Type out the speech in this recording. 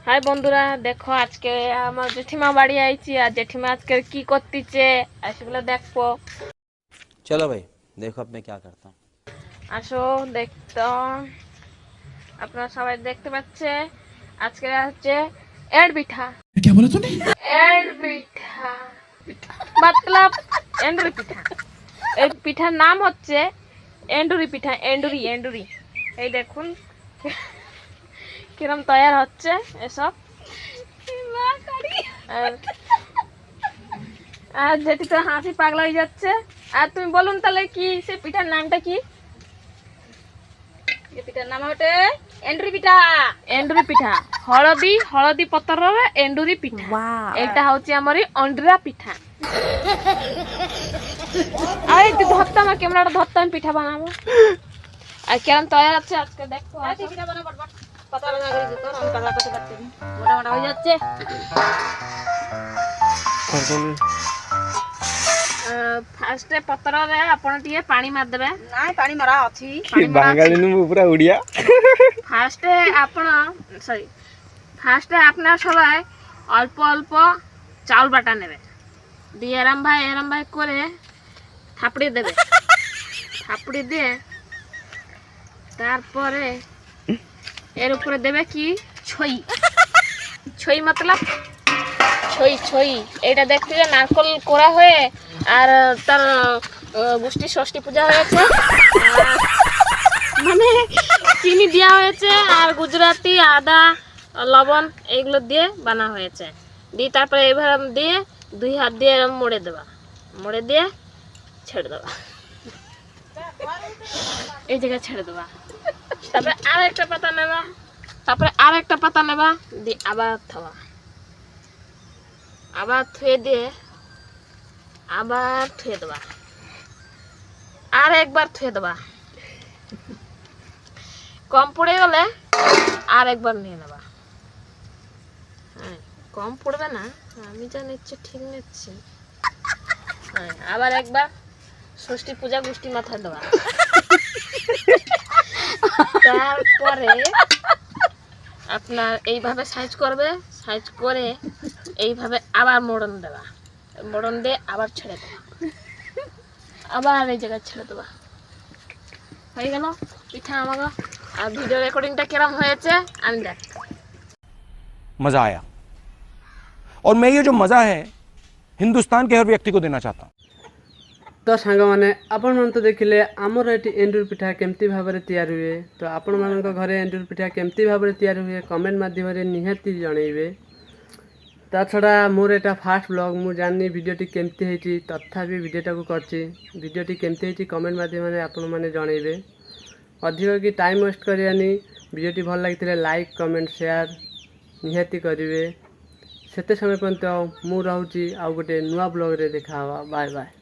High বন্ধুরা, দেখো আজকে আমার জেঠিমা বাড়ি আইছি আর জেঠিমা আজকে কি করতেছে সেগুলো দেখবো। चलो भाई देखो अब मैं क्या करता हूँ। আসো দেখতো। আপনারা সবাই দেখতে পাচ্ছে আজকে হচ্ছে এন্ড পিঠা। क्या बोला तूने? এন্ড পিঠা মতলব এন্ডুরি পিঠা। এই পিঠার নাম হচ্ছে এন্ডুরি পিঠা। এন্ডুরি এন্ডুরি এই দেখুন কিরম তৈরি হচ্ছে এসব। আর যেটি তো হাসি পাগলা হয়ে যাচ্ছে। আর তুমি বলুন তাহলে কি সে পিঠার নামটা কি? পিঠার নাম হচ্ছে এন্ডুরি পিঠা। এন্ডুরি পিঠা, হলদি হলদি পত্রর এন্ডুরি পিঠা। এটা হচ্ছে আমার অন্ডরা পিঠা। আরে তুই ধরতে, আমার ক্যামেরাটা ধরতে, আমি পিঠা বানাবো। আর কেমন তৈরি আছে আজকে দেখো। পিঠা বানাবো পাতা বানা করে দিত, আমি পাতা করতে পারছি না, মোটা মোটা হয়ে যাচ্ছে। ফার্স্টে পত্ରରେ ଆପଣ ଟିକେ ପାଣି ମାରିଦେବେ। ନାଇଁ ପାଣି ମରା ଅଛି। ବାଙ୍ଗାଳୀ ମୁଁ ପୁରା ଓଡ଼ିଆ। ফার্স্টে আপনারা সবাই অল্প অল্প চাউল বাটা নেবে, দিয়ে এরম ভাই করে থাপড়ি দেবে। থাপড়ি দিয়ে তারপরে এর উপরে দেবে কি ছই। ছই মতলব ছই এটা দেখতে যে নারকল করা হয়ে আর তার গোষ্ঠী ষষ্ঠী পূজা হয়েছে, মানে চিনি দেওয়া হয়েছে আর গুজরাটি আদা লবণ এইগুলো দিয়ে বানা হয়েছে। দিয়ে তারপরে এইভাবে দিয়ে দুই হাত দিয়ে এরকম মুড়ে দিয়ে ছেড়ে দেওয়া, এই জায়গায় ছেড়ে দেওয়া। তারপরে আর একটা পাতা নেবা, দিয়ে আবার থাবা, আবার থুয়ে দিয়ে আবার থুয়ে দেবা, আর একবার থুয়ে দেবা। কম পড়ে গেলে আর একবার নিয়ে নেবা। হ্যাঁ, কম পড়বে না, আমি যা নিচ্ছি ঠিক নিচ্ছি। হ্যাঁ, আবার একবার ষষ্ঠী পূজা গোষ্ঠী মাথায় দেওয়া। তারপরে আপনার এইভাবে সাইজ করবে, সাইজ করে এইভাবে আবার মোড়ন দেওয়া, মোড়ন দিয়ে আবার ছেড়ে দেওয়া, আবার এই জায়গায় ছেড়ে দেওয়া। হয়ে গেল পিঠা আমাকে। আর ভিডিও রেকর্ডিংটা কিরম হয়েছে আমি দেখ। मजा आया और मैं ये जो मजा है हिंदुस्तान के हर व्यक्ति को देना चाहता हूँ। तो सांगमाने आपण मन तो देखिले आमर एटी एंडुर पिठा केमती भाबरे तैयार हुए। तो आपण मानक घरे एंडुर पिठा केमती भाबरे तैयार हुए कमेंट माध्यम रे निहाती जणैबे। ता छड़ा मोर एटा फास्ट ब्लॉग मु जाननी वीडियोटी केमती हेची, तथापि वीडियोटा को करची। वीडियोटी केमती हेची कमेंट माध्यम रे आपण माने जणैबे। अधिक कि टाइम वेस्ट करियानी, वीडियोटी भल लागिथिले लाइक कमेंट शेयर निहाती करिवे। सेते समय पर्यंत मु रहूची आ गोटे नुआ ब्लॉग रे देखा हवा। Bye bye.